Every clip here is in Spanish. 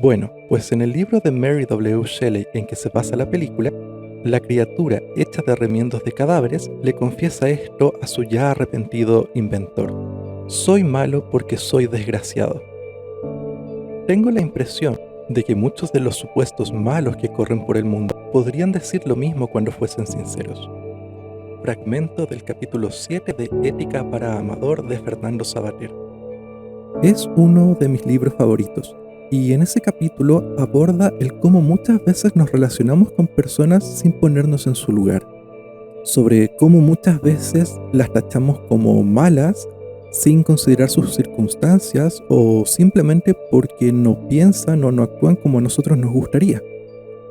Bueno, pues en el libro de Mary W. Shelley en que se basa la película, la criatura hecha de remiendos de cadáveres le confiesa esto a su ya arrepentido inventor. Soy malo porque soy desgraciado. Tengo la impresión de que muchos de los supuestos malos que corren por el mundo podrían decir lo mismo cuando fuesen sinceros. Fragmento del capítulo 7 de Ética para Amador de Fernando Savater. Es uno de mis libros favoritos, y en ese capítulo aborda el cómo muchas veces nos relacionamos con personas sin ponernos en su lugar, sobre cómo muchas veces las tachamos como malas sin considerar sus circunstancias o simplemente porque no piensan o no actúan como a nosotros nos gustaría.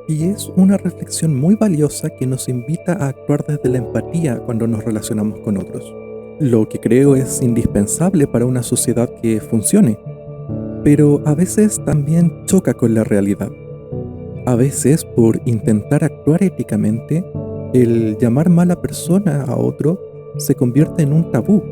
Y es una reflexión muy valiosa que nos invita a actuar desde la empatía cuando nos relacionamos con otros, lo que creo es indispensable para una sociedad que funcione, pero a veces también choca con la realidad. A veces, por intentar actuar éticamente, el llamar mala persona a otro se convierte en un tabú,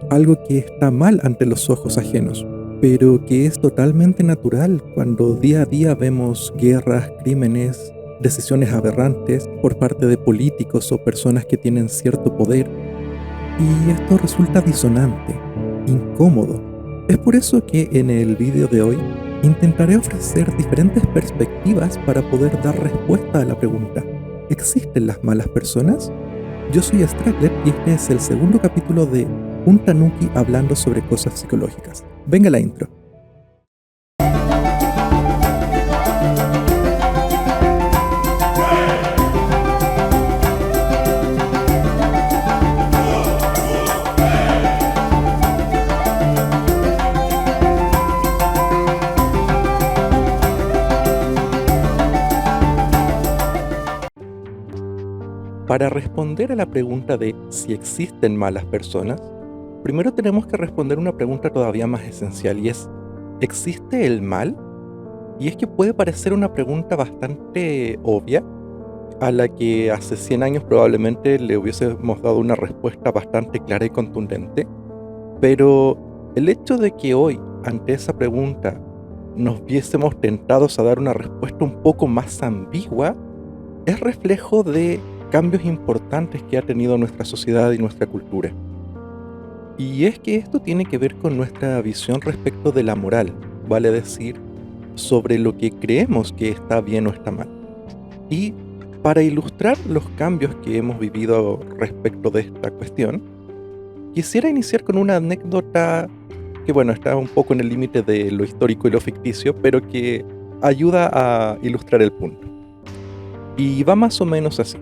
algo que está mal ante los ojos ajenos, pero que es totalmente natural cuando día a día vemos guerras, crímenes, decisiones aberrantes por parte de políticos o personas que tienen cierto poder, y esto resulta disonante, incómodo. Es por eso que en el vídeo de hoy intentaré ofrecer diferentes perspectivas para poder dar respuesta a la pregunta: ¿existen las malas personas? Yo soy Strackler y este es el segundo capítulo de Un Tanuki hablando sobre cosas psicológicas. Venga la intro. Para responder a la pregunta de si existen malas personas, primero tenemos que responder una pregunta todavía más esencial, y es: ¿existe el mal? Y es que puede parecer una pregunta bastante obvia, a la que hace 100 años probablemente le hubiésemos dado una respuesta bastante clara y contundente, pero el hecho de que hoy, ante esa pregunta, nos viésemos tentados a dar una respuesta un poco más ambigua, es reflejo de cambios importantes que ha tenido nuestra sociedad y nuestra cultura. Y es que esto tiene que ver con nuestra visión respecto de la moral, vale decir, sobre lo que creemos que está bien o está mal. Y para ilustrar los cambios que hemos vivido respecto de esta cuestión, quisiera iniciar con una anécdota que, bueno, está un poco en el límite de lo histórico y lo ficticio, pero que ayuda a ilustrar el punto. Y va más o menos así.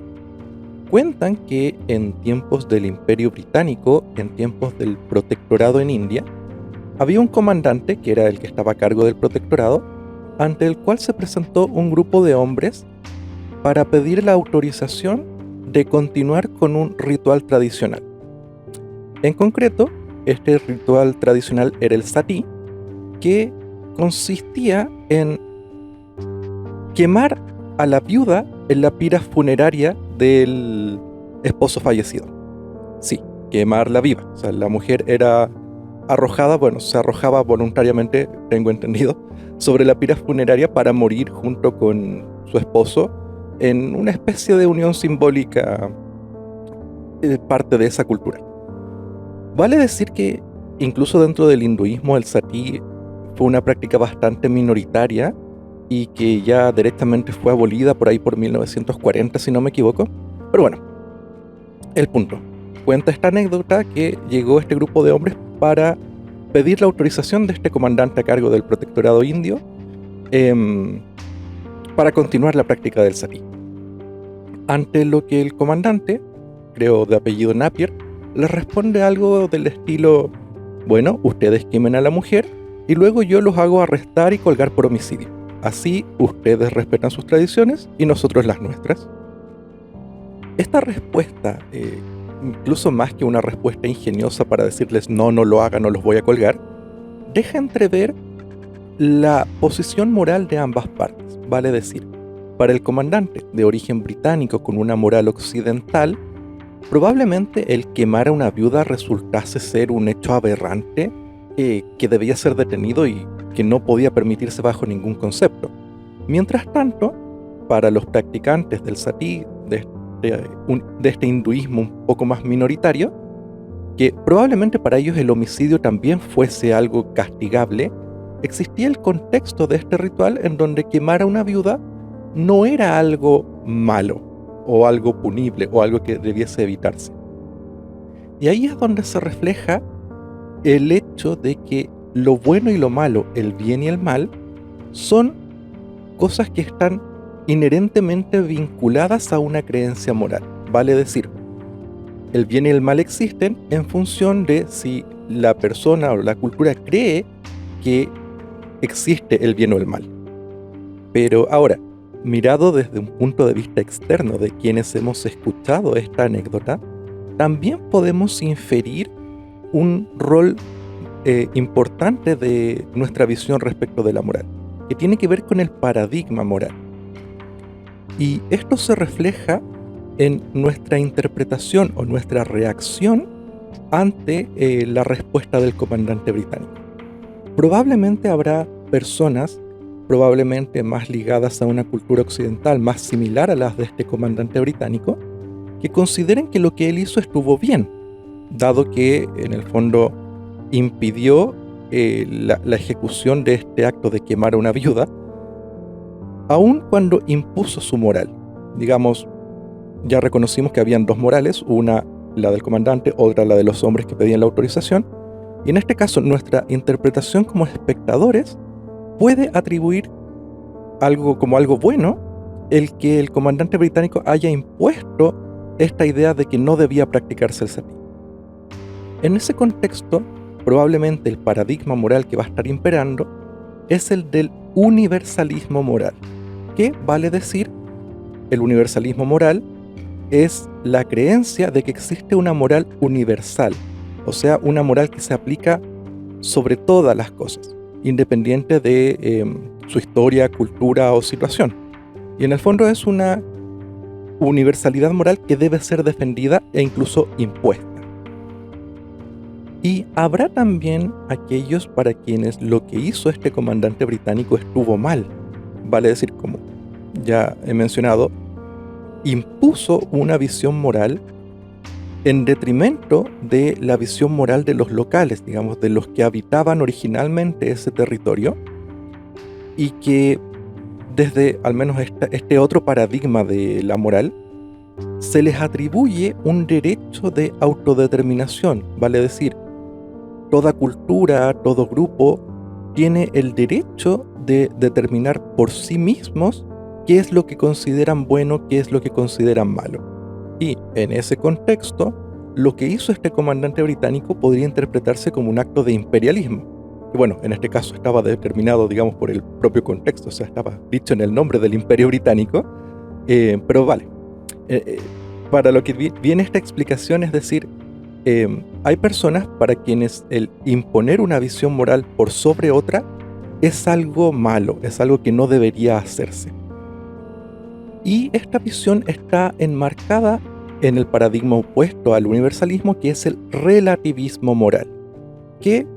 Cuentan que en tiempos del Imperio Británico, en tiempos del protectorado en India, había un comandante, que era el que estaba a cargo del protectorado, ante el cual se presentó un grupo de hombres para pedir la autorización de continuar con un ritual tradicional. En concreto, este ritual tradicional era el sati, que consistía en quemar a la viuda en la pira funeraria del esposo fallecido. Sí, quemarla viva. O sea, la mujer era arrojada, se arrojaba voluntariamente, tengo entendido, sobre la pira funeraria para morir junto con su esposo en una especie de unión simbólica, parte de esa cultura. Vale decir que incluso dentro del hinduismo el sati fue una práctica bastante minoritaria y que ya directamente fue abolida por ahí por 1940, si no me equivoco. Pero bueno, el punto. Cuenta esta anécdota que llegó este grupo de hombres para pedir la autorización de este comandante a cargo del protectorado indio para continuar la práctica del sati. Ante lo que el comandante, creo de apellido Napier, les responde algo del estilo: bueno, ustedes quemen a la mujer y luego yo los hago arrestar y colgar por homicidio. Así ustedes respetan sus tradiciones y nosotros las nuestras. Esta respuesta, incluso más que una respuesta ingeniosa para decirles no lo hagan, no los voy a colgar, deja entrever la posición moral de ambas partes. Vale decir, para el comandante, de origen británico con una moral occidental, probablemente el quemar a una viuda resultase ser un hecho aberrante que debía ser detenido y que no podía permitirse bajo ningún concepto. Mientras tanto, para los practicantes del sati, de este hinduismo un poco más minoritario, que probablemente para ellos el homicidio también fuese algo castigable, existía el contexto de este ritual en donde quemar a una viuda no era algo malo, o algo punible, o algo que debiese evitarse. Y ahí es donde se refleja el hecho de que lo bueno y lo malo, el bien y el mal, son cosas que están inherentemente vinculadas a una creencia moral. Vale decir, el bien y el mal existen en función de si la persona o la cultura cree que existe el bien o el mal. Pero ahora, mirado desde un punto de vista externo de quienes hemos escuchado esta anécdota, también podemos inferir un rol importante de nuestra visión respecto de la moral, que tiene que ver con el paradigma moral. Y esto se refleja en nuestra interpretación o nuestra reacción ante la respuesta del comandante británico. Probablemente habrá personas, probablemente más ligadas a una cultura occidental, más similar a las de este comandante británico, que consideren que lo que él hizo estuvo bien, dado que en el fondo impidió la ejecución de este acto de quemar a una viuda, aun cuando impuso su moral. Digamos, ya reconocimos que habían dos morales, una la del comandante, otra la de los hombres que pedían la autorización, y en este caso nuestra interpretación como espectadores puede atribuir como algo bueno el que el comandante británico haya impuesto esta idea de que no debía practicarse el sati. En ese contexto, probablemente el paradigma moral que va a estar imperando es el del universalismo moral. ¿Qué vale decir? El universalismo moral es la creencia de que existe una moral universal, o sea, una moral que se aplica sobre todas las cosas, independiente de su historia, cultura o situación. Y en el fondo es una universalidad moral que debe ser defendida e incluso impuesta. Y habrá también aquellos para quienes lo que hizo este comandante británico estuvo mal. Vale decir, como ya he mencionado, impuso una visión moral en detrimento de la visión moral de los locales, digamos, de los que habitaban originalmente ese territorio, y que desde al menos este otro paradigma de la moral, se les atribuye un derecho de autodeterminación. Vale decir, toda cultura, todo grupo tiene el derecho de determinar por sí mismos qué es lo que consideran bueno, qué es lo que consideran malo. Y en ese contexto, lo que hizo este comandante británico podría interpretarse como un acto de imperialismo. Y bueno, en este caso estaba determinado, digamos, por el propio contexto, o sea, estaba dicho en el nombre del Imperio Británico, pero vale. Para lo que viene esta explicación, es decir, hay personas para quienes el imponer una visión moral por sobre otra es algo malo, es algo que no debería hacerse. Y esta visión está enmarcada en el paradigma opuesto al universalismo, que es el relativismo moral, que,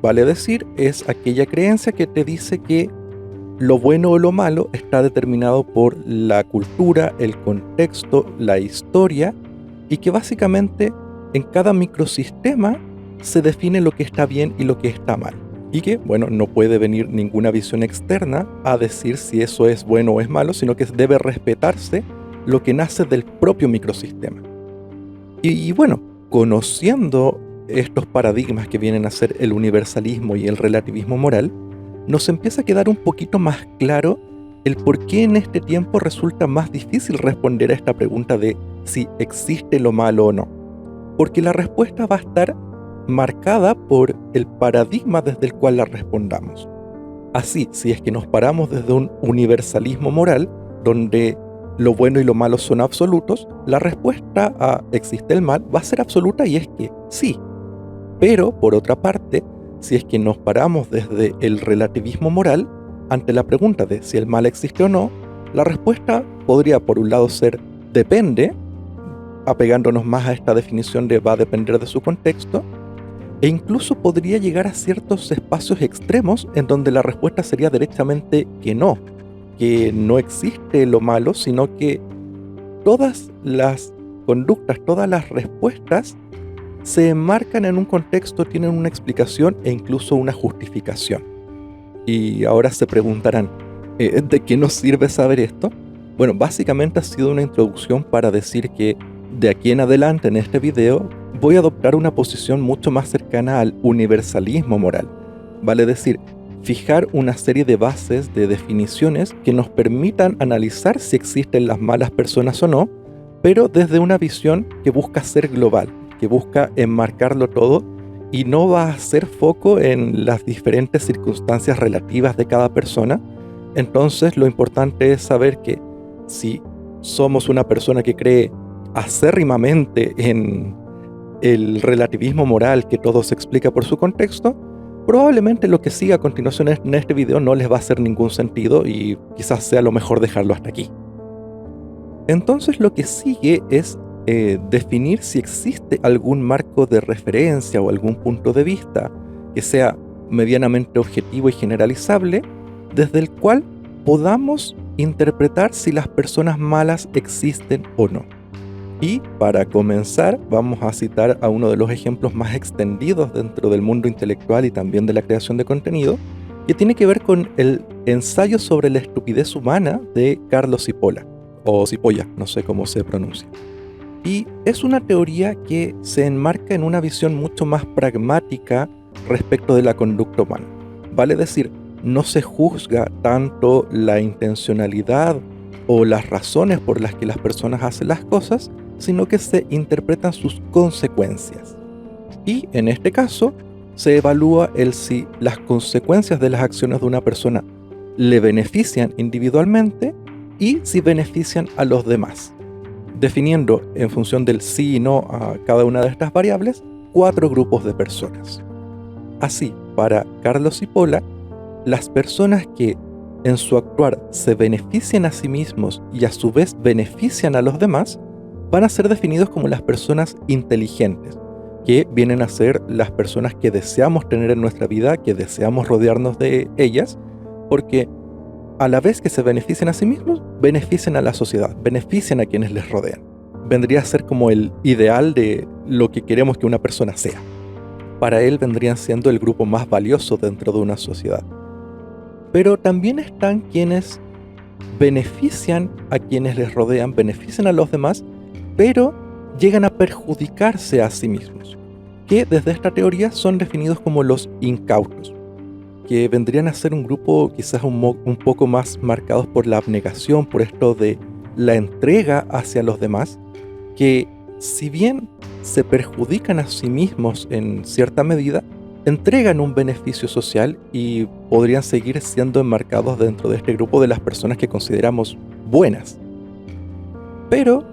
vale decir, es aquella creencia que te dice que lo bueno o lo malo está determinado por la cultura, el contexto, la historia, y que básicamente en cada microsistema se define lo que está bien y lo que está mal. Y que, bueno, no puede venir ninguna visión externa a decir si eso es bueno o es malo, sino que debe respetarse lo que nace del propio microsistema. Y bueno, conociendo estos paradigmas que vienen a ser el universalismo y el relativismo moral, nos empieza a quedar un poquito más claro el por qué en este tiempo resulta más difícil responder a esta pregunta de si existe lo malo o no. Porque la respuesta va a estar marcada por el paradigma desde el cual la respondamos. Así, si es que nos paramos desde un universalismo moral, donde lo bueno y lo malo son absolutos, la respuesta a ¿existe el mal? Va a ser absoluta, y es que sí. Pero, por otra parte, si es que nos paramos desde el relativismo moral, ante la pregunta de si el mal existe o no, la respuesta podría, por un lado, ser depende, apegándonos más a esta definición de va a depender de su contexto, e incluso podría llegar a ciertos espacios extremos en donde la respuesta sería directamente que no existe lo malo, sino que todas las conductas, todas las respuestas se enmarcan en un contexto, tienen una explicación e incluso una justificación. Y ahora se preguntarán, ¿de qué nos sirve saber esto? Bueno, básicamente ha sido una introducción para decir que de aquí en adelante en este video voy a adoptar una posición mucho más cercana al universalismo moral. Vale decir, fijar una serie de bases, de definiciones que nos permitan analizar si existen las malas personas o no, pero desde una visión que busca ser global, que busca enmarcarlo todo y no va a hacer foco en las diferentes circunstancias relativas de cada persona. Entonces lo importante es saber que si somos una persona que cree acérrimamente en el relativismo moral, que todo se explica por su contexto, probablemente lo que siga a continuación en este video no les va a hacer ningún sentido y quizás sea lo mejor dejarlo hasta aquí. Entonces lo que sigue es definir si existe algún marco de referencia o algún punto de vista que sea medianamente objetivo y generalizable, desde el cual podamos interpretar si las personas malas existen o no. Y para comenzar, vamos a citar a uno de los ejemplos más extendidos dentro del mundo intelectual y también de la creación de contenido, que tiene que ver con el ensayo sobre la estupidez humana de Carlo Cipolla, o Cipolla, no sé cómo se pronuncia. Y es una teoría que se enmarca en una visión mucho más pragmática respecto de la conducta humana. Vale decir, no se juzga tanto la intencionalidad o las razones por las que las personas hacen las cosas, sino que se interpretan sus consecuencias. Y en este caso, se evalúa si las consecuencias de las acciones de una persona le benefician individualmente y si benefician a los demás, definiendo en función del sí y no a cada una de estas variables 4 grupos de personas. Así, para Carlo Cipolla, las personas que en su actuar se benefician a sí mismos y a su vez benefician a los demás, van a ser definidos como las personas inteligentes, que vienen a ser las personas que deseamos tener en nuestra vida, que deseamos rodearnos de ellas, porque a la vez que se benefician a sí mismos, benefician a la sociedad, benefician a quienes les rodean. Vendría a ser como el ideal de lo que queremos que una persona sea. Para él vendrían siendo el grupo más valioso dentro de una sociedad. Pero también están quienes benefician a quienes les rodean, benefician a los demás, pero llegan a perjudicarse a sí mismos, que desde esta teoría son definidos como los incautos, que vendrían a ser un grupo quizás un poco más marcados por la abnegación, por esto de la entrega hacia los demás, que si bien se perjudican a sí mismos en cierta medida, entregan un beneficio social y podrían seguir siendo enmarcados dentro de este grupo de las personas que consideramos buenas. Pero,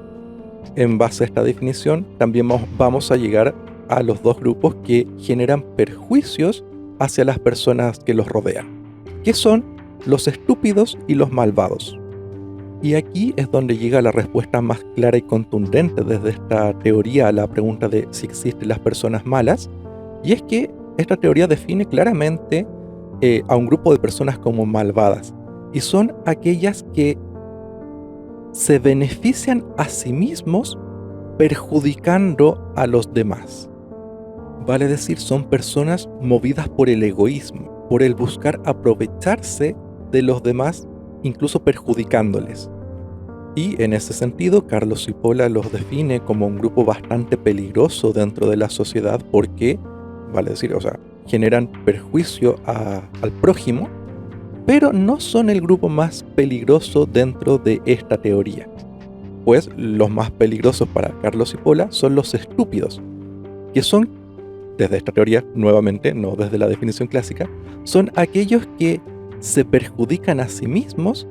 en base a esta definición, también vamos a llegar a los 2 grupos que generan perjuicios hacia las personas que los rodean, que son los estúpidos y los malvados. Y aquí es donde llega la respuesta más clara y contundente desde esta teoría a la pregunta de si existen las personas malas, y es que esta teoría define claramente a un grupo de personas como malvadas, y son aquellas que se benefician a sí mismos perjudicando a los demás. Vale decir, son personas movidas por el egoísmo, por el buscar aprovecharse de los demás, incluso perjudicándoles. Y en ese sentido, Carlo Cipolla los define como un grupo bastante peligroso dentro de la sociedad porque, vale decir, generan perjuicio al prójimo, pero no son el grupo más peligroso dentro de esta teoría. Pues los más peligrosos para Carlo Cipolla son los estúpidos, que son, desde esta teoría, nuevamente, no desde la definición clásica, son aquellos que se perjudican a sí mismos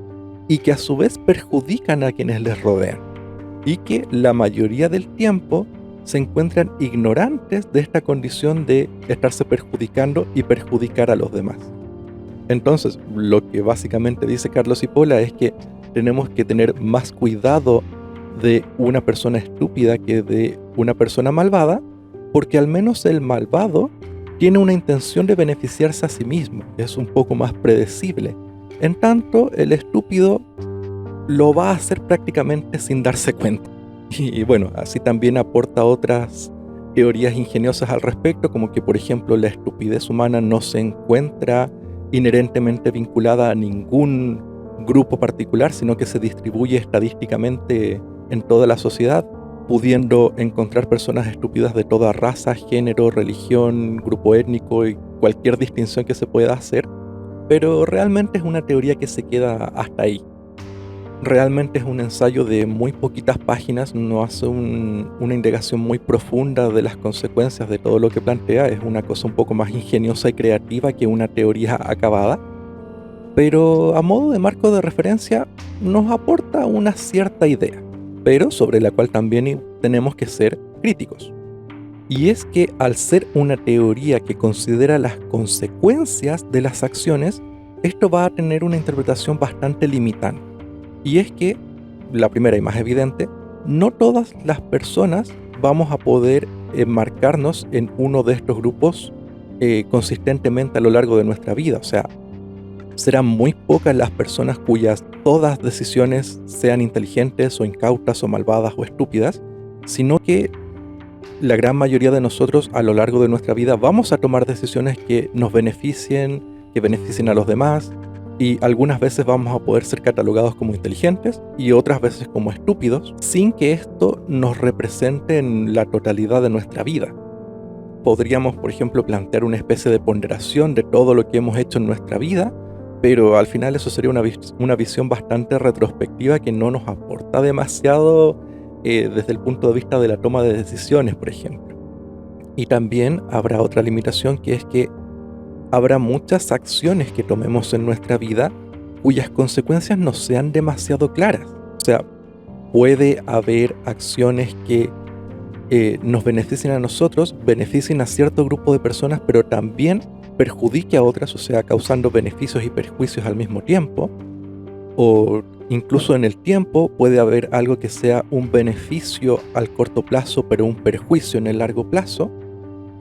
y que a su vez perjudican a quienes les rodean, y que la mayoría del tiempo se encuentran ignorantes de esta condición de estarse perjudicando y perjudicar a los demás. Entonces, lo que básicamente dice Carlo Cipolla es que tenemos que tener más cuidado de una persona estúpida que de una persona malvada, porque al menos el malvado tiene una intención de beneficiarse a sí mismo, es un poco más predecible. En tanto, el estúpido lo va a hacer prácticamente sin darse cuenta. Y bueno, así también aporta otras teorías ingeniosas al respecto, como que por ejemplo la estupidez humana no se encuentra inherentemente vinculada a ningún grupo particular, sino que se distribuye estadísticamente en toda la sociedad, pudiendo encontrar personas estúpidas de toda raza, género, religión, grupo étnico y cualquier distinción que se pueda hacer, pero realmente es una teoría que se queda hasta ahí. Realmente es un ensayo de muy poquitas páginas, no hace una indagación muy profunda de las consecuencias de todo lo que plantea, es una cosa un poco más ingeniosa y creativa que una teoría acabada, pero a modo de marco de referencia nos aporta una cierta idea, pero sobre la cual también tenemos que ser críticos. Y es que al ser una teoría que considera las consecuencias de las acciones, esto va a tener una interpretación bastante limitante. Y es que, la primera y más evidente, no todas las personas vamos a poder enmarcarnos en uno de estos grupos consistentemente a lo largo de nuestra vida. O sea, serán muy pocas las personas cuyas todas decisiones sean inteligentes o incautas o malvadas o estúpidas, sino que la gran mayoría de nosotros a lo largo de nuestra vida vamos a tomar decisiones que nos beneficien, que beneficien a los demás, y algunas veces vamos a poder ser catalogados como inteligentes y otras veces como estúpidos, sin que esto nos represente en la totalidad de nuestra vida. Podríamos, por ejemplo, plantear una especie de ponderación de todo lo que hemos hecho en nuestra vida, pero al final eso sería una visión bastante retrospectiva que no nos aporta demasiado desde el punto de vista de la toma de decisiones, por ejemplo. Y también habrá otra limitación, que es que habrá muchas acciones que tomemos en nuestra vida cuyas consecuencias no sean demasiado claras. O sea, puede haber acciones que nos beneficien a nosotros, beneficien a cierto grupo de personas, pero también perjudique a otras, o sea, causando beneficios y perjuicios al mismo tiempo. O incluso en el tiempo puede haber algo que sea un beneficio al corto plazo, pero un perjuicio en el largo plazo.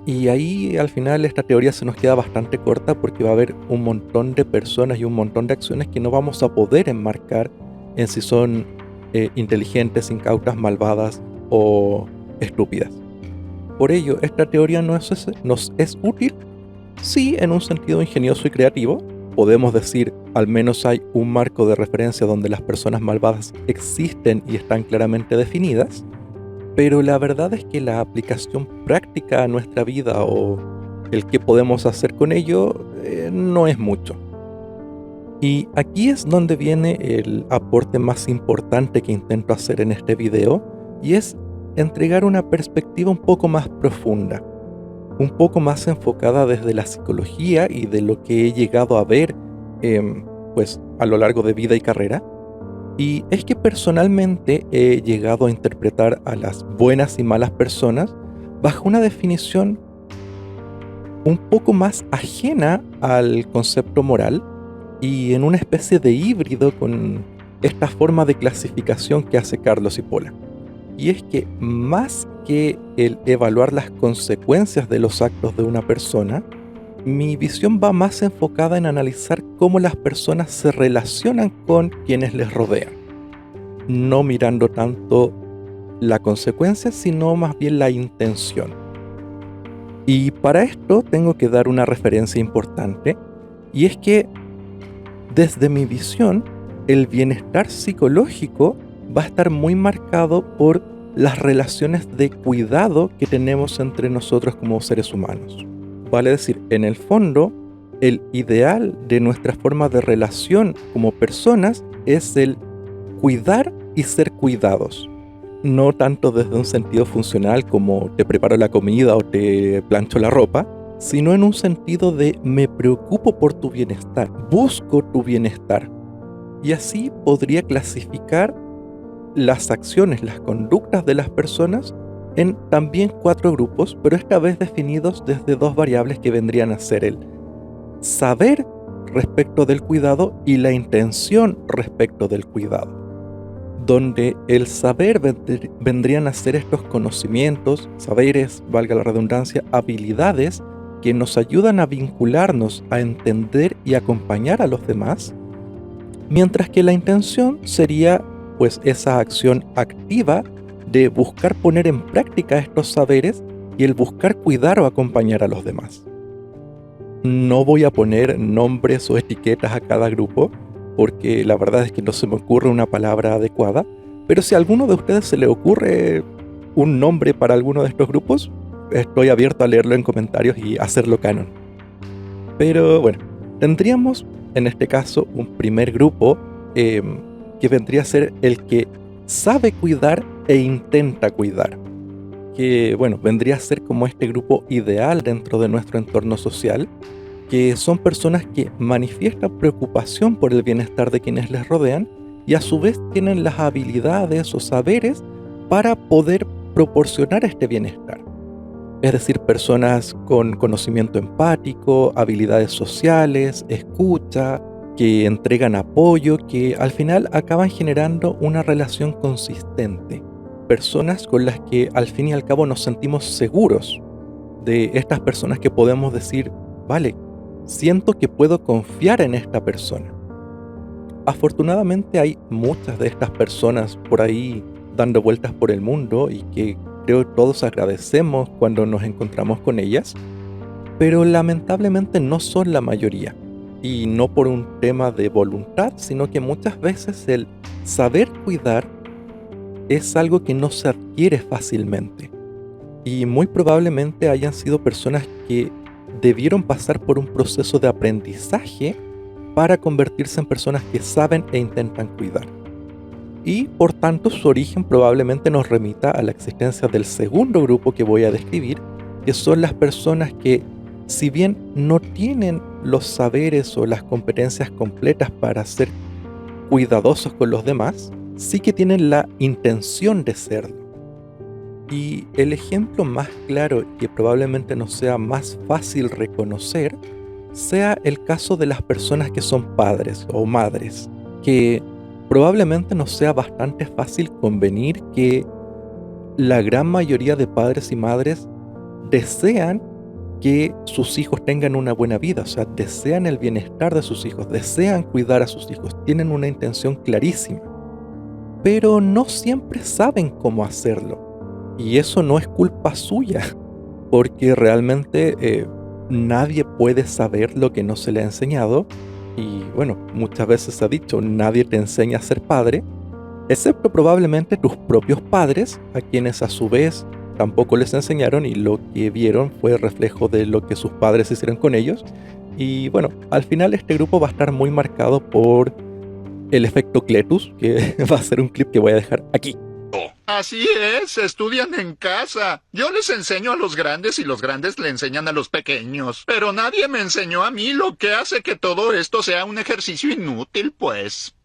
Y ahí al final esta teoría se nos queda bastante corta, porque va a haber un montón de personas y un montón de acciones que no vamos a poder enmarcar en si son inteligentes, incautas, malvadas o estúpidas. Por ello, esta teoría nos es útil, sí, en un sentido ingenioso y creativo. Podemos decir, al menos hay un marco de referencia donde las personas malvadas existen y están claramente definidas, pero la verdad es que la aplicación práctica a nuestra vida o el que podemos hacer con ello no es mucho. Y aquí es donde viene el aporte más importante que intento hacer en este video, y es entregar una perspectiva un poco más profunda, un poco más enfocada desde la psicología y de lo que he llegado a ver pues a lo largo de vida y carrera. Y es que personalmente he llegado a interpretar a las buenas y malas personas bajo una definición un poco más ajena al concepto moral y en una especie de híbrido con esta forma de clasificación que hace Carlos y Pola. Y es que más que el evaluar las consecuencias de los actos de una persona, mi visión va más enfocada en analizar cómo las personas se relacionan con quienes les rodean, no mirando tanto la consecuencia, sino más bien la intención. Y para esto tengo que dar una referencia importante, y es que desde mi visión, el bienestar psicológico va a estar muy marcado por las relaciones de cuidado que tenemos entre nosotros como seres humanos. Vale decir, en el fondo, el ideal de nuestra forma de relación como personas es el cuidar y ser cuidados. No tanto desde un sentido funcional como te preparo la comida o te plancho la ropa, sino en un sentido de me preocupo por tu bienestar, busco tu bienestar. Y así podría clasificar las acciones, las conductas de las personas en también 4 grupos, pero esta vez definidos desde 2 variables que vendrían a ser el saber respecto del cuidado y la intención respecto del cuidado. donde el saber vendrían a ser estos conocimientos, saberes, valga la redundancia, habilidades que nos ayudan a vincularnos, a entender y acompañar a los demás, mientras que la intención sería pues esa acción activa de buscar poner en práctica estos saberes y el buscar cuidar o acompañar a los demás. No voy a poner nombres o etiquetas a cada grupo, porque la verdad es que no se me ocurre una palabra adecuada, pero si a alguno de ustedes se le ocurre un nombre para alguno de estos grupos, estoy abierto a leerlo en comentarios y hacerlo canon. Pero bueno, tendríamos en este caso un primer grupo que vendría a ser el que sabe cuidar e intenta cuidar. Que bueno, vendría a ser como este grupo ideal dentro de nuestro entorno social, que son personas que manifiestan preocupación por el bienestar de quienes les rodean y a su vez tienen las habilidades o saberes para poder proporcionar este bienestar. Es decir, personas con conocimiento empático, habilidades sociales, escucha, que entregan apoyo, que al final acaban generando una relación consistente. Personas con las que al fin y al cabo nos sentimos seguros, de estas personas que podemos decir, vale, siento que puedo confiar en esta persona. Afortunadamente hay muchas de estas personas por ahí dando vueltas por el mundo y que creo todos agradecemos cuando nos encontramos con ellas, pero lamentablemente no son la mayoría. Y no por un tema de voluntad, sino que muchas veces el saber cuidar es algo que no se adquiere fácilmente. Y muy probablemente hayan sido personas que debieron pasar por un proceso de aprendizaje para convertirse en personas que saben e intentan cuidar. Y por tanto su origen probablemente nos remita a la existencia del segundo grupo que voy a describir, que son las personas que, si bien no tienen los saberes o las competencias completas para ser cuidadosos con los demás, sí que tienen la intención de serlo. Y el ejemplo más claro y que probablemente nos sea más fácil reconocer sea el caso de las personas que son padres o madres, que probablemente nos sea bastante fácil convenir que la gran mayoría de padres y madres desean que sus hijos tengan una buena vida, o sea, desean el bienestar de sus hijos, desean cuidar a sus hijos, tienen una intención clarísima, pero no siempre saben cómo hacerlo. Y eso no es culpa suya, porque realmente nadie puede saber lo que no se le ha enseñado. Y bueno, muchas veces se ha dicho, nadie te enseña a ser padre, excepto probablemente tus propios padres, a quienes a su vez tampoco les enseñaron y lo que vieron fue reflejo de lo que sus padres hicieron con ellos. Y bueno, al final este grupo va a estar muy marcado por el efecto Cletus, que va a ser un clip que voy a dejar aquí. Así es, estudian en casa. Yo les enseño a los grandes y los grandes le enseñan a los pequeños. Pero nadie me enseñó a mí, lo que hace que todo esto sea un ejercicio inútil, pues.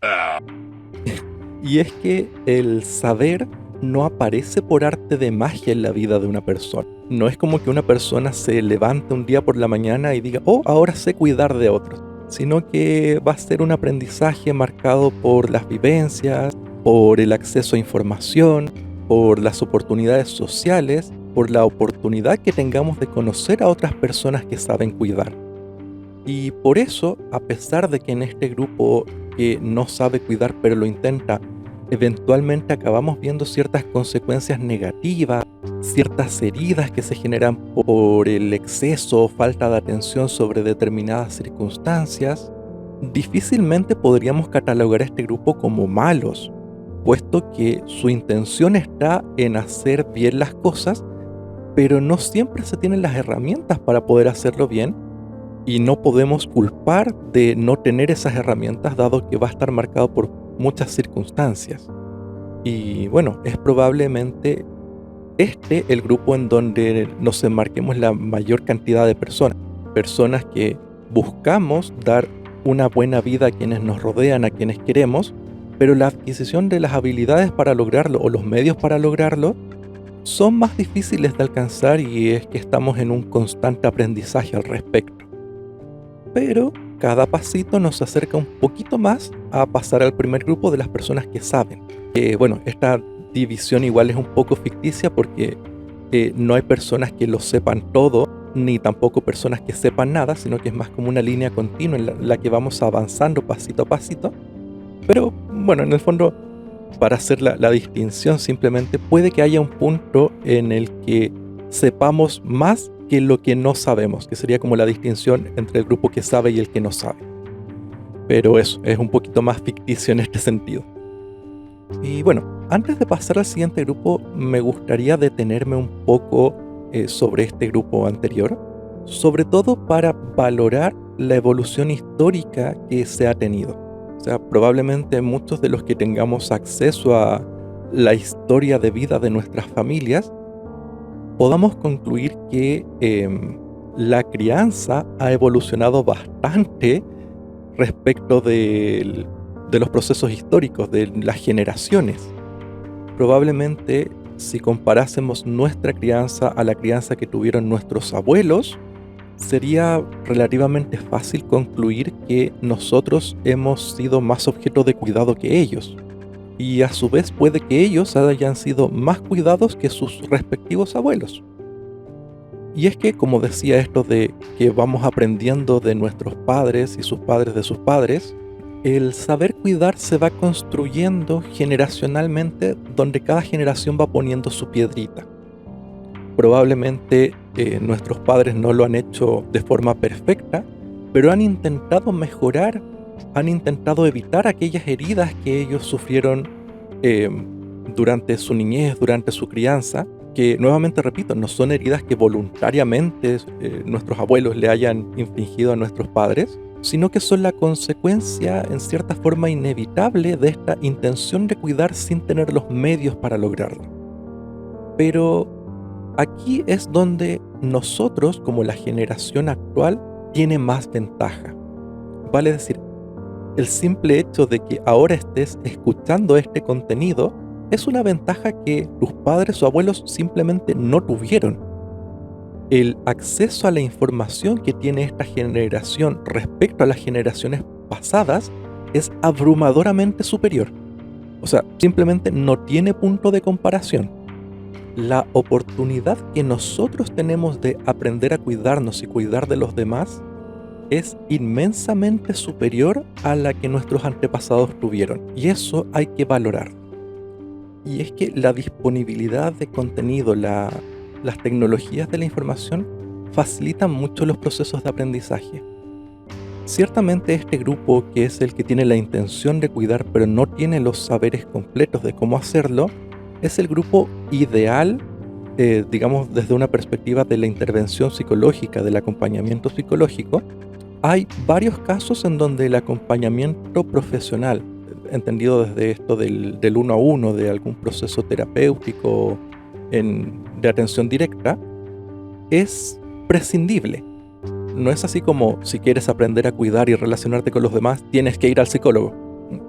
Y es que el saber no aparece por arte de magia en la vida de una persona. No es como que una persona se levante un día por la mañana y diga, oh, ahora sé cuidar de otros. Sino que va a ser un aprendizaje marcado por las vivencias, por el acceso a información, por las oportunidades sociales, por la oportunidad que tengamos de conocer a otras personas que saben cuidar. Y por eso, a pesar de que en este grupo que no sabe cuidar pero lo intenta, eventualmente acabamos viendo ciertas consecuencias negativas, ciertas heridas que se generan por el exceso o falta de atención sobre determinadas circunstancias, difícilmente podríamos catalogar a este grupo como malos, puesto que su intención está en hacer bien las cosas, pero no siempre se tienen las herramientas para poder hacerlo bien, y no podemos culpar de no tener esas herramientas dado que va a estar marcado por muchas circunstancias. Y bueno, es probablemente el grupo en donde nos enmarquemos la mayor cantidad de personas. Personas que buscamos dar una buena vida a quienes nos rodean, a quienes queremos, pero la adquisición de las habilidades para lograrlo o los medios para lograrlo son más difíciles de alcanzar y es que estamos en un constante aprendizaje al respecto. Pero cada pasito nos acerca un poquito más a pasar al primer grupo de las personas que saben, Bueno, esta división igual es un poco ficticia porque no hay personas que lo sepan todo, ni tampoco personas que sepan nada, sino que es más como una línea continua en la que vamos avanzando pasito a pasito. Pero bueno, en el fondo, para hacer la distinción simplemente, puede que haya un punto en el que sepamos más que lo que no sabemos, que sería como la distinción entre el grupo que sabe y el que no sabe. Pero eso, es un poquito más ficticio en este sentido. Y bueno, antes de pasar al siguiente grupo, me gustaría detenerme un poco sobre este grupo anterior, sobre todo para valorar la evolución histórica que se ha tenido. O sea, probablemente muchos de los que tengamos acceso a la historia de vida de nuestras familias, podamos concluir que la crianza ha evolucionado bastante respecto de los procesos históricos, de las generaciones. Probablemente, si comparásemos nuestra crianza a la crianza que tuvieron nuestros abuelos, sería relativamente fácil concluir que nosotros hemos sido más objeto de cuidado que ellos. Y a su vez puede que ellos hayan sido más cuidados que sus respectivos abuelos. Y es que, como decía esto de que vamos aprendiendo de nuestros padres y sus padres de sus padres, el saber cuidar se va construyendo generacionalmente, donde cada generación va poniendo su piedrita. Probablemente nuestros padres no lo han hecho de forma perfecta, pero han intentado mejorar, han intentado evitar aquellas heridas que ellos sufrieron durante su niñez, durante su crianza, que nuevamente repito, no son heridas que voluntariamente nuestros abuelos le hayan infligido a nuestros padres, sino que son la consecuencia en cierta forma inevitable de esta intención de cuidar sin tener los medios para lograrlo. Pero aquí es donde nosotros, como la generación actual, tiene más ventaja. Vale decir, el simple hecho de que ahora estés escuchando este contenido es una ventaja que tus padres o abuelos simplemente no tuvieron. El acceso a la información que tiene esta generación respecto a las generaciones pasadas es abrumadoramente superior. O sea, simplemente no tiene punto de comparación. La oportunidad que nosotros tenemos de aprender a cuidarnos y cuidar de los demás es inmensamente superior a la que nuestros antepasados tuvieron. Y eso hay que valorar. Y es que la disponibilidad de contenido, las tecnologías de la información facilitan mucho los procesos de aprendizaje. Ciertamente este grupo, que es el que tiene la intención de cuidar pero no tiene los saberes completos de cómo hacerlo, es el grupo ideal, digamos desde una perspectiva de la intervención psicológica, del acompañamiento psicológico. Hay varios casos en donde el acompañamiento profesional, entendido desde esto del 1 a 1, de algún proceso terapéutico de atención directa, es prescindible. No es así como si quieres aprender a cuidar y relacionarte con los demás, tienes que ir al psicólogo.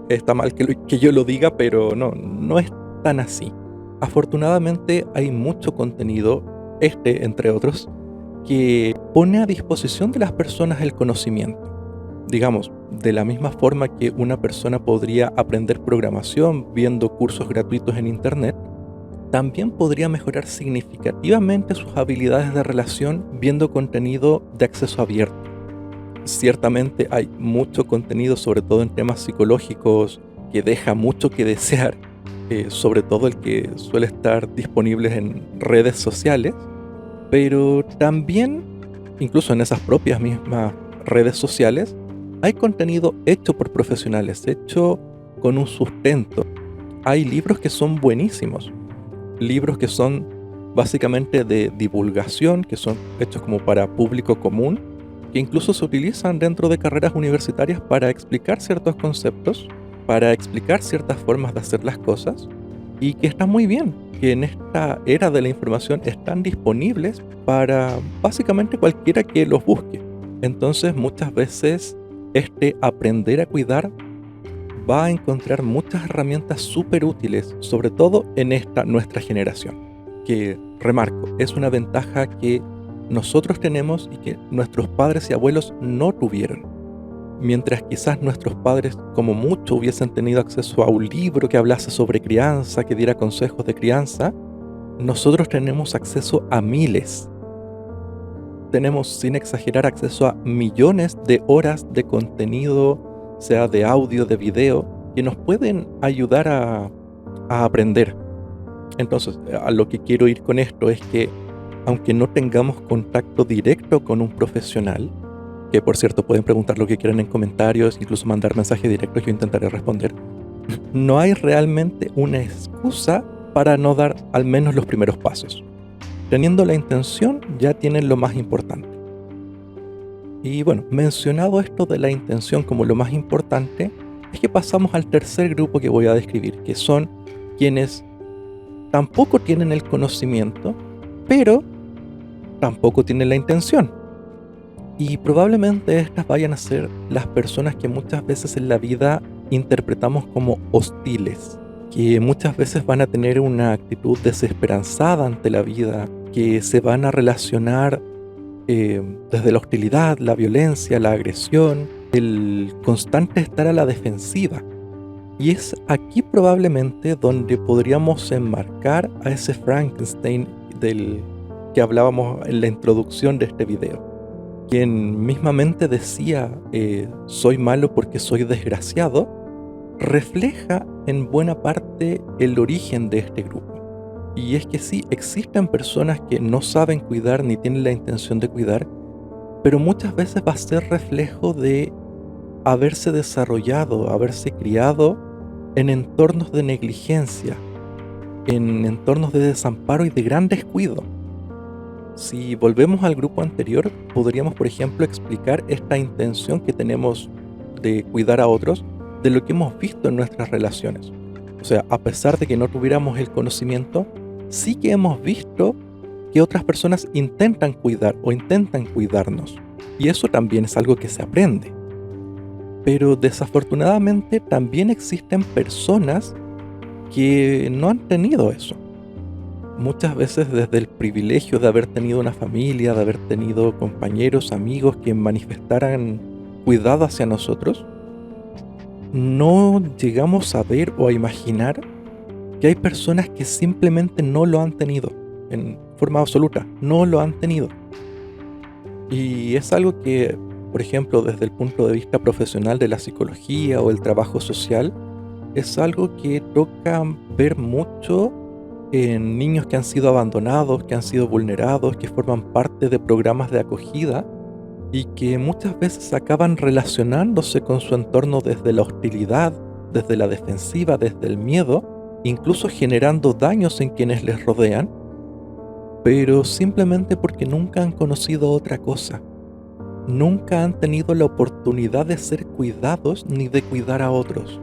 Está mal que yo lo diga, pero no es tan así. Afortunadamente hay mucho contenido, entre otros, que pone a disposición de las personas el conocimiento. Digamos, de la misma forma que una persona podría aprender programación viendo cursos gratuitos en internet, también podría mejorar significativamente sus habilidades de relación viendo contenido de acceso abierto. Ciertamente hay mucho contenido, sobre todo en temas psicológicos, que deja mucho que desear, sobre todo el que suele estar disponible en redes sociales, pero también, incluso en esas propias mismas redes sociales, hay contenido hecho por profesionales, hecho con un sustento. Hay libros que son buenísimos, libros que son básicamente de divulgación, que son hechos como para público común, que incluso se utilizan dentro de carreras universitarias para explicar ciertos conceptos, para explicar ciertas formas de hacer las cosas, y que está muy bien, que en esta era de la información están disponibles para básicamente cualquiera que los busque. Entonces muchas veces aprender a cuidar va a encontrar muchas herramientas súper útiles, sobre todo en nuestra generación, que, remarco, es una ventaja que nosotros tenemos y que nuestros padres y abuelos no tuvieron. Mientras quizás nuestros padres como mucho hubiesen tenido acceso a un libro que hablase sobre crianza, que diera consejos de crianza, nosotros tenemos acceso a miles. Tenemos, sin exagerar, acceso a millones de horas de contenido, sea de audio, de video, que nos pueden ayudar a aprender. Entonces, a lo que quiero ir con esto es que, aunque no tengamos contacto directo con un profesional, que por cierto pueden preguntar lo que quieran en comentarios, incluso mandar mensajes directos, yo intentaré responder, no hay realmente una excusa para no dar al menos los primeros pasos. Teniendo la intención, ya tienen lo más importante. Y bueno, mencionado esto de la intención como lo más importante, es que pasamos al tercer grupo que voy a describir, que son quienes tampoco tienen el conocimiento, pero tampoco tienen la intención. Y probablemente estas vayan a ser las personas que muchas veces en la vida interpretamos como hostiles, que muchas veces van a tener una actitud desesperanzada ante la vida, que se van a relacionar desde la hostilidad, la violencia, la agresión, el constante estar a la defensiva. Y es aquí probablemente donde podríamos enmarcar a ese Frankenstein del que hablábamos en la introducción de este video, quien mismamente decía soy malo porque soy desgraciado, refleja en buena parte el origen de este grupo. Y es que sí, existen personas que no saben cuidar ni tienen la intención de cuidar, pero muchas veces va a ser reflejo de haberse desarrollado, haberse criado en entornos de negligencia, en entornos de desamparo y de gran descuido. Si volvemos al grupo anterior, podríamos, por ejemplo, explicar esta intención que tenemos de cuidar a otros de lo que hemos visto en nuestras relaciones. O sea, a pesar de que no tuviéramos el conocimiento, sí que hemos visto que otras personas intentan cuidar o intentan cuidarnos. Y eso también es algo que se aprende. Pero desafortunadamente también existen personas que no han tenido eso. Muchas veces desde el privilegio de haber tenido una familia, de haber tenido compañeros, amigos que manifestaran cuidado hacia nosotros, no llegamos a ver o a imaginar que hay personas que simplemente no lo han tenido, en forma absoluta, no lo han tenido. Y es algo que, por ejemplo, desde el punto de vista profesional de la psicología o el trabajo social, es algo que toca ver mucho en niños que han sido abandonados, que han sido vulnerados, que forman parte de programas de acogida y que muchas veces acaban relacionándose con su entorno desde la hostilidad, desde la defensiva, desde el miedo, incluso generando daños en quienes les rodean, pero simplemente porque nunca han conocido otra cosa. Nunca han tenido la oportunidad de ser cuidados ni de cuidar a otros.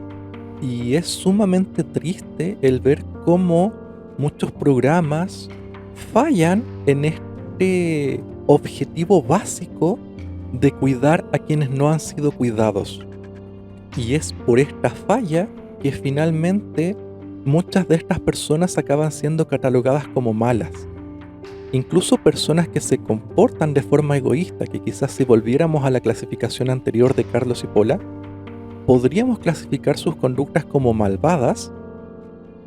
Y es sumamente triste el ver cómo muchos programas fallan en este objetivo básico de cuidar a quienes no han sido cuidados. Y es por esta falla que finalmente muchas de estas personas acaban siendo catalogadas como malas. Incluso personas que se comportan de forma egoísta, que quizás si volviéramos a la clasificación anterior de Carlos y Pola, podríamos clasificar sus conductas como malvadas,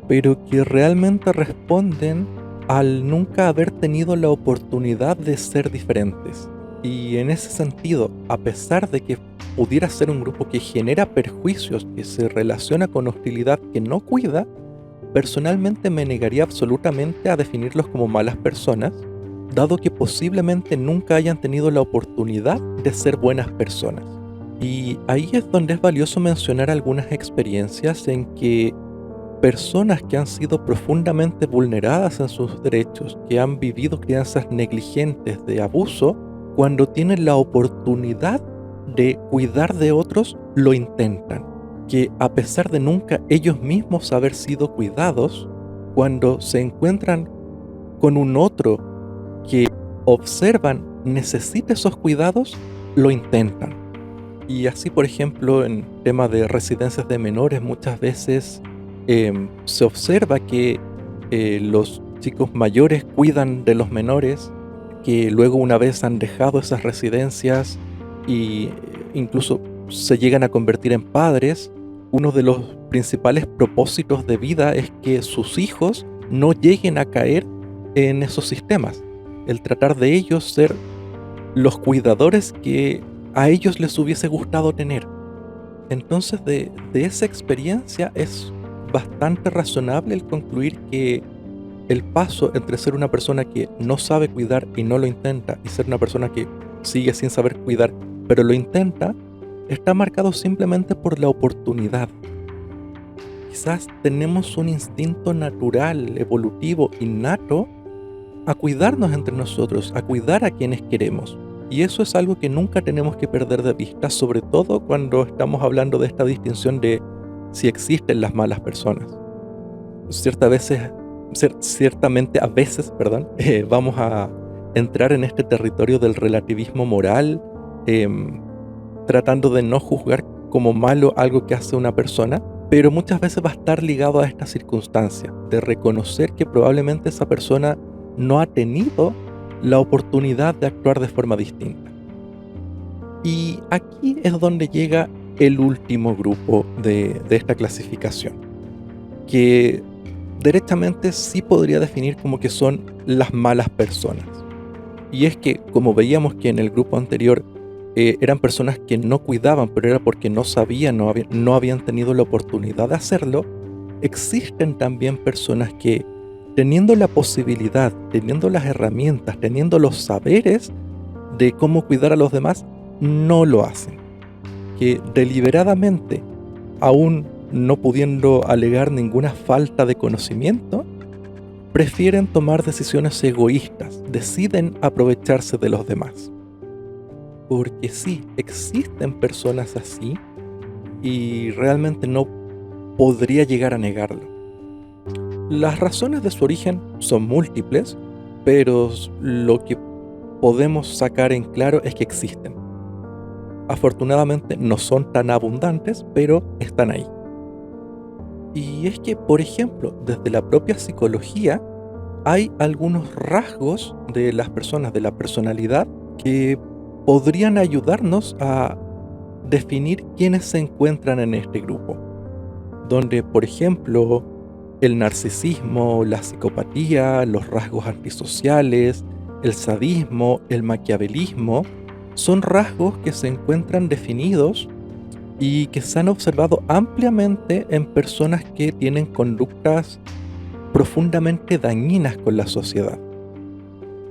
pero que realmente responden al nunca haber tenido la oportunidad de ser diferentes. Y en ese sentido, a pesar de que pudiera ser un grupo que genera perjuicios, que se relaciona con hostilidad, que no cuida, personalmente me negaría absolutamente a definirlos como malas personas, dado que posiblemente nunca hayan tenido la oportunidad de ser buenas personas. Y ahí es donde es valioso mencionar algunas experiencias en que personas que han sido profundamente vulneradas en sus derechos, que han vivido crianzas negligentes de abuso, cuando tienen la oportunidad de cuidar de otros, lo intentan. Que a pesar de nunca ellos mismos haber sido cuidados, cuando se encuentran con un otro que observan necesita esos cuidados, lo intentan. Y así, por ejemplo, en tema de residencias de menores, muchas veces se observa que los chicos mayores cuidan de los menores, que luego una vez han dejado esas residencias y incluso se llegan a convertir en padres, uno de los principales propósitos de vida es que sus hijos no lleguen a caer en esos sistemas. El tratar de ellos ser los cuidadores que a ellos les hubiese gustado tener. Entonces de esa experiencia es bastante razonable el concluir que el paso entre ser una persona que no sabe cuidar y no lo intenta y ser una persona que sigue sin saber cuidar pero lo intenta, está marcado simplemente por la oportunidad. Quizás tenemos un instinto natural, evolutivo, innato a cuidarnos entre nosotros, a cuidar a quienes queremos. Y eso es algo que nunca tenemos que perder de vista, sobre todo cuando estamos hablando de esta distinción de si existen las malas personas. Ciertamente a veces, vamos a entrar en este territorio del relativismo moral, tratando de no juzgar como malo algo que hace una persona, pero muchas veces va a estar ligado a esta circunstancia de reconocer que probablemente esa persona no ha tenido la oportunidad de actuar de forma distinta. Y aquí es donde llega el último grupo de esta clasificación, que derechamente sí podría definir como que son las malas personas. Y es que, como veíamos que en el grupo anterior eran personas que no cuidaban, pero era porque no sabían, no habían tenido la oportunidad de hacerlo, existen también personas que, teniendo la posibilidad, teniendo las herramientas, teniendo los saberes de cómo cuidar a los demás, no lo hacen. Que deliberadamente, aún no pudiendo alegar ninguna falta de conocimiento, prefieren tomar decisiones egoístas, deciden aprovecharse de los demás. Porque sí, existen personas así y realmente no podría llegar a negarlo. Las razones de su origen son múltiples, pero lo que podemos sacar en claro es que existen. Afortunadamente no son tan abundantes, pero están ahí. Y es que, por ejemplo, desde la propia psicología, hay algunos rasgos de las personas, de la personalidad, que podrían ayudarnos a definir quiénes se encuentran en este grupo. Donde, por ejemplo, el narcisismo, la psicopatía, los rasgos antisociales, el sadismo, el maquiavelismo, son rasgos que se encuentran definidos y que se han observado ampliamente en personas que tienen conductas profundamente dañinas con la sociedad.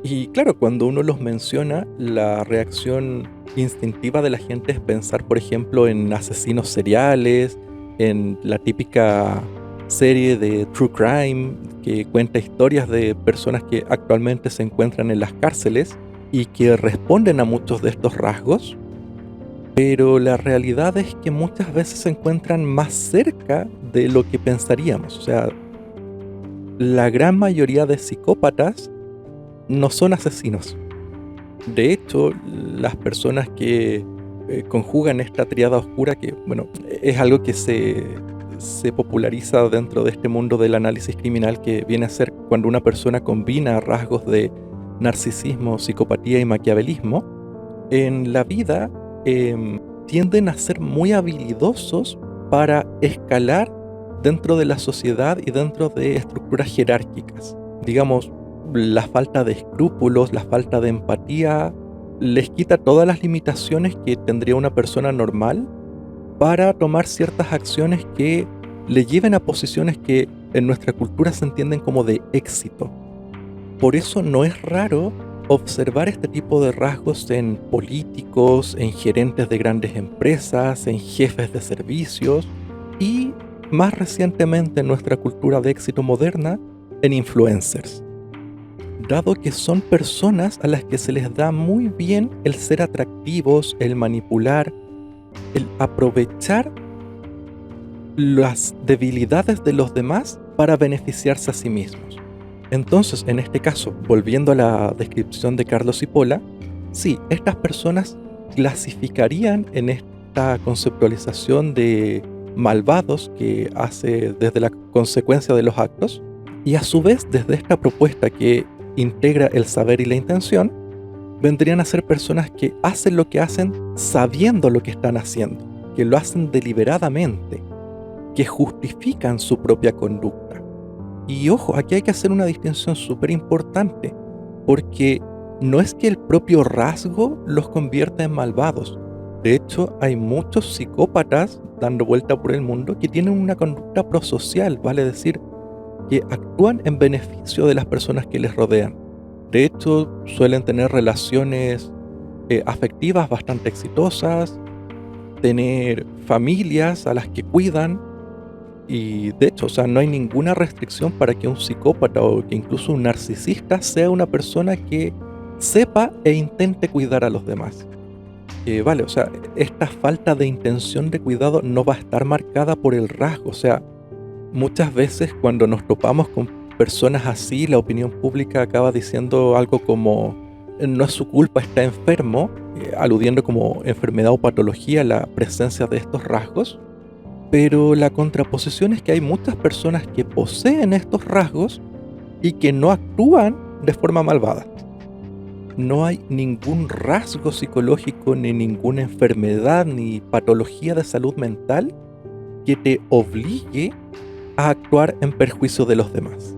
Y claro, cuando uno los menciona, la reacción instintiva de la gente es pensar, por ejemplo, en asesinos seriales, en la típica serie de True Crime que cuenta historias de personas que actualmente se encuentran en las cárceles y que responden a muchos de estos rasgos. Pero la realidad es que muchas veces se encuentran más cerca de lo que pensaríamos. O sea, la gran mayoría de psicópatas no son asesinos. De hecho, las personas que conjugan esta triada oscura, que bueno, es algo que se populariza dentro de este mundo del análisis criminal, que viene a ser cuando una persona combina rasgos de narcisismo, psicopatía y maquiavelismo, en la vida tienden a ser muy habilidosos para escalar dentro de la sociedad y dentro de estructuras jerárquicas. Digamos, la falta de escrúpulos, la falta de empatía, les quita todas las limitaciones que tendría una persona normal para tomar ciertas acciones que le lleven a posiciones que en nuestra cultura se entienden como de éxito. Por eso no es raro observar este tipo de rasgos en políticos, en gerentes de grandes empresas, en jefes de servicios y, más recientemente en nuestra cultura de éxito moderna, en influencers. Dado que son personas a las que se les da muy bien el ser atractivos, el manipular, el aprovechar las debilidades de los demás para beneficiarse a sí mismos. Entonces, en este caso, volviendo a la descripción de Carlos Cipolla, sí, estas personas clasificarían en esta conceptualización de malvados que hace desde la consecuencia de los actos, y a su vez desde esta propuesta que integra el saber y la intención, vendrían a ser personas que hacen lo que hacen sabiendo lo que están haciendo. que lo hacen deliberadamente, que justifican su propia conducta. Y ojo, aquí hay que hacer una distinción súper importante, porque no es que el propio rasgo los convierta en malvados. De hecho, hay muchos psicópatas dando vuelta por el mundo que tienen una conducta prosocial, vale decir, que actúan en beneficio de las personas que les rodean. De hecho, suelen tener relaciones afectivas bastante exitosas, tener familias a las que cuidan, y de hecho, o sea, no hay ninguna restricción para que un psicópata o que incluso un narcisista sea una persona que sepa e intente cuidar a los demás. Vale, o sea, esta falta de intención de cuidado no va a estar marcada por el rasgo. O sea, muchas veces cuando nos topamos con personas así, la opinión pública acaba diciendo algo como no es su culpa, está enfermo, aludiendo como enfermedad o patología la presencia de estos rasgos. Pero la contraposición es que hay muchas personas que poseen estos rasgos y que no actúan de forma malvada. No hay ningún rasgo psicológico, ni ninguna enfermedad, ni patología de salud mental que te obligue a actuar en perjuicio de los demás.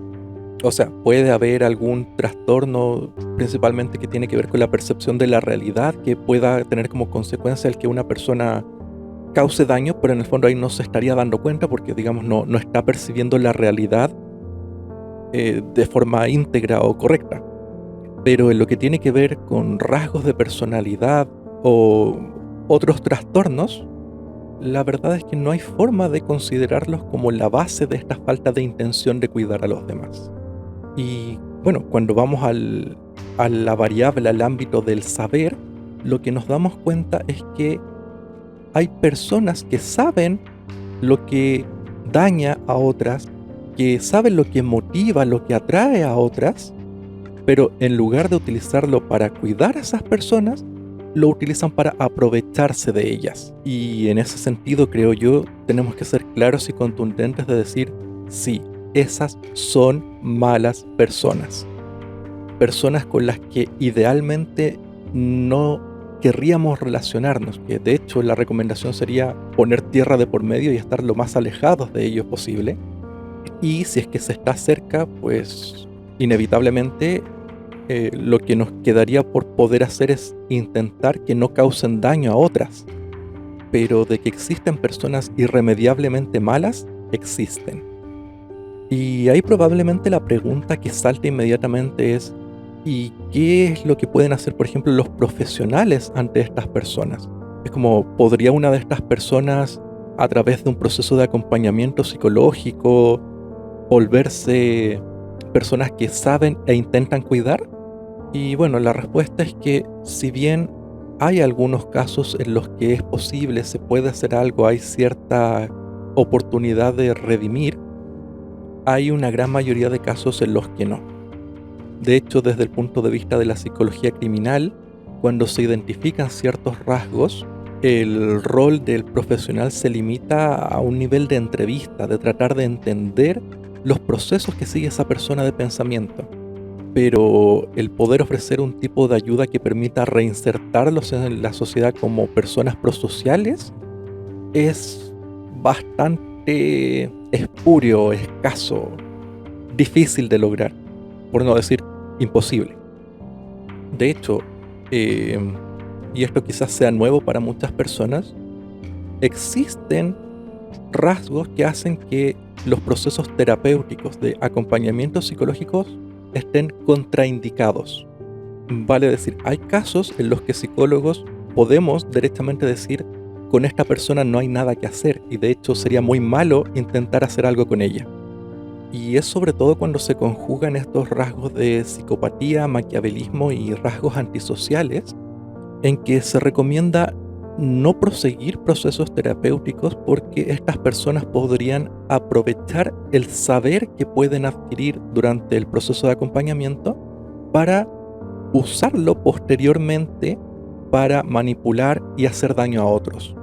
O sea, puede haber algún trastorno, principalmente que tiene que ver con la percepción de la realidad, que pueda tener como consecuencia el que una persona cause daño, pero en el fondo ahí no se estaría dando cuenta porque, digamos, no está percibiendo la realidad de forma íntegra o correcta. Pero en lo que tiene que ver con rasgos de personalidad o otros trastornos, la verdad es que no hay forma de considerarlos como la base de esta falta de intención de cuidar a los demás. Y bueno, cuando vamos a la variable, al ámbito del saber, lo que nos damos cuenta es que hay personas que saben lo que daña a otras, que saben lo que motiva, lo que atrae a otras, pero en lugar de utilizarlo para cuidar a esas personas, lo utilizan para aprovecharse de ellas. Y en ese sentido, creo yo, tenemos que ser claros y contundentes de decir, sí, esas son malas personas. Personas con las que idealmente no querríamos relacionarnos, que de hecho la recomendación sería poner tierra de por medio y estar lo más alejados de ellos posible. Y si es que se está cerca, pues inevitablemente lo que nos quedaría por poder hacer es intentar que no causen daño a otras. Pero de que existen personas irremediablemente malas, existen. Y ahí probablemente la pregunta que salta inmediatamente es, ¿y qué es lo que pueden hacer, por ejemplo, los profesionales ante estas personas? Es como, ¿podría una de estas personas, a través de un proceso de acompañamiento psicológico, volverse personas que saben e intentan cuidar? Y bueno, la respuesta es que si bien hay algunos casos en los que es posible, se puede hacer algo, hay cierta oportunidad de redimir, hay una gran mayoría de casos en los que no. De hecho, desde el punto de vista de la psicología criminal, cuando se identifican ciertos rasgos, el rol del profesional se limita a un nivel de entrevista, de tratar de entender los procesos que sigue esa persona de pensamiento. Pero el poder ofrecer un tipo de ayuda que permita reinsertarlos en la sociedad como personas prosociales es bastante espurio, escaso, difícil de lograr, por no decir imposible. De hecho, y esto quizás sea nuevo para muchas personas, existen rasgos que hacen que los procesos terapéuticos de acompañamiento psicológicos estén contraindicados. Vale decir, hay casos en los que psicólogos podemos directamente decir, con esta persona no hay nada que hacer y de hecho sería muy malo intentar hacer algo con ella. Y es sobre todo cuando se conjugan estos rasgos de psicopatía, maquiavelismo y rasgos antisociales, en que se recomienda no proseguir procesos terapéuticos porque estas personas podrían aprovechar el saber que pueden adquirir durante el proceso de acompañamiento para usarlo posteriormente para manipular y hacer daño a otros.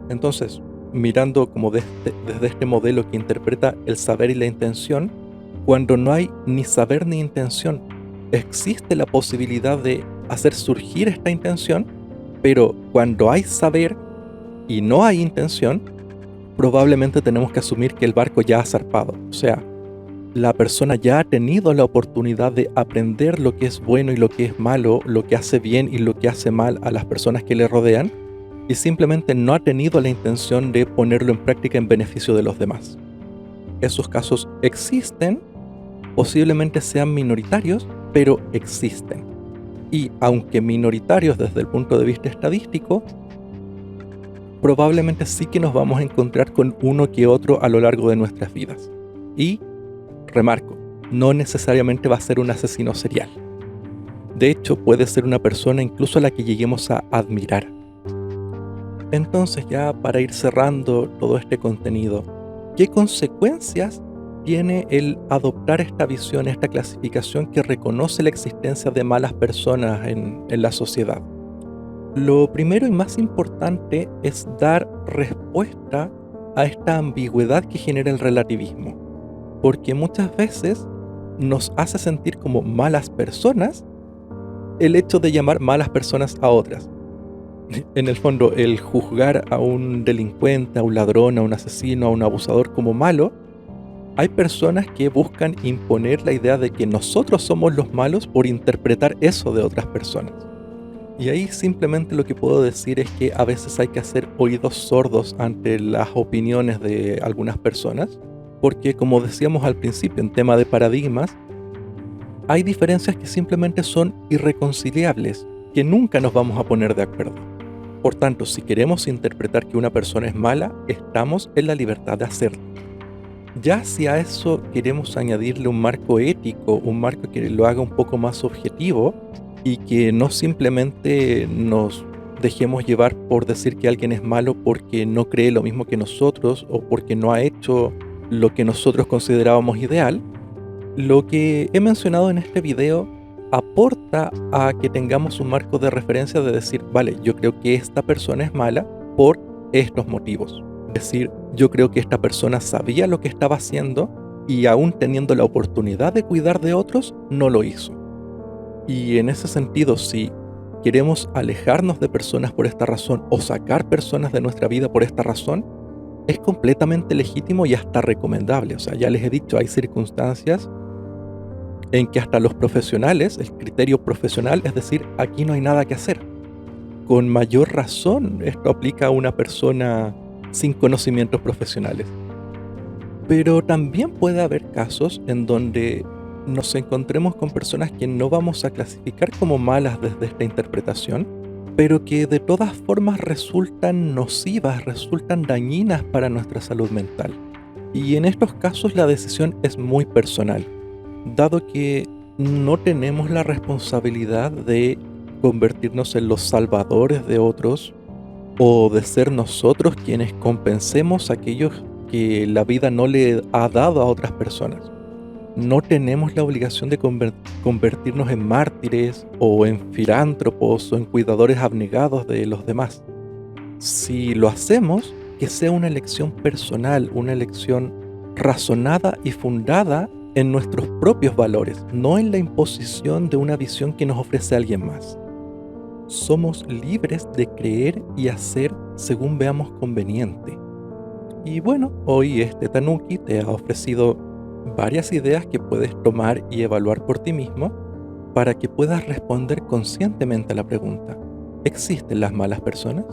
Entonces, mirando como desde este modelo que interpreta el saber y la intención, cuando no hay ni saber ni intención, existe la posibilidad de hacer surgir esta intención, pero cuando hay saber, y no hay intención, probablemente tenemos que asumir que el barco ya ha zarpado. O sea, la persona ya ha tenido la oportunidad de aprender lo que es bueno y lo que es malo, lo que hace bien y lo que hace mal a las personas que le rodean, y simplemente no ha tenido la intención de ponerlo en práctica en beneficio de los demás. Esos casos existen, posiblemente sean minoritarios, pero existen. Y aunque minoritarios desde el punto de vista estadístico, probablemente sí que nos vamos a encontrar con uno que otro a lo largo de nuestras vidas. Y, remarco, no necesariamente va a ser un asesino serial. De hecho, puede ser una persona incluso a la que lleguemos a admirar. Entonces, ya para ir cerrando todo este contenido, ¿qué consecuencias tiene el adoptar esta visión, esta clasificación que reconoce la existencia de malas personas en la sociedad? Lo primero y más importante es dar respuesta a esta ambigüedad que genera el relativismo, porque muchas veces nos hace sentir como malas personas el hecho de llamar malas personas a otras. En el fondo, el juzgar a un delincuente, a un ladrón, a un asesino, a un abusador como malo, hay personas que buscan imponer la idea de que nosotros somos los malos por interpretar eso de otras personas. Y ahí simplemente lo que puedo decir es que a veces hay que hacer oídos sordos ante las opiniones de algunas personas, porque como decíamos al principio en tema de paradigmas, hay diferencias que simplemente son irreconciliables, que nunca nos vamos a poner de acuerdo. Por tanto, si queremos interpretar que una persona es mala, estamos en la libertad de hacerlo. Ya si a eso queremos añadirle un marco ético, un marco que lo haga un poco más objetivo y que no simplemente nos dejemos llevar por decir que alguien es malo porque no cree lo mismo que nosotros o porque no ha hecho lo que nosotros considerábamos ideal, lo que he mencionado en este video aporta a que tengamos un marco de referencia de decir, vale, yo creo que esta persona es mala por estos motivos. Es decir, yo creo que esta persona sabía lo que estaba haciendo y aún teniendo la oportunidad de cuidar de otros, no lo hizo. Y en ese sentido, si queremos alejarnos de personas por esta razón o sacar personas de nuestra vida por esta razón, es completamente legítimo y hasta recomendable. O sea, ya les he dicho, hay circunstancias en que hasta los profesionales, el criterio profesional, es decir, aquí no hay nada que hacer. Con mayor razón, esto aplica a una persona sin conocimientos profesionales. Pero también puede haber casos en donde nos encontremos con personas que no vamos a clasificar como malas desde esta interpretación, pero que de todas formas resultan nocivas, resultan dañinas para nuestra salud mental. Y en estos casos la decisión es muy personal, dado que no tenemos la responsabilidad de convertirnos en los salvadores de otros o de ser nosotros quienes compensemos a aquellos que la vida no le ha dado a otras personas. No tenemos la obligación de convertirnos en mártires o en filántropos o en cuidadores abnegados de los demás. Si lo hacemos, que sea una elección personal, una elección razonada y fundada en nuestros propios valores, no en la imposición de una visión que nos ofrece alguien más. Somos libres de creer y hacer según veamos conveniente. Y bueno, hoy este Tanuki te ha ofrecido varias ideas que puedes tomar y evaluar por ti mismo para que puedas responder conscientemente a la pregunta: ¿existen las malas personas?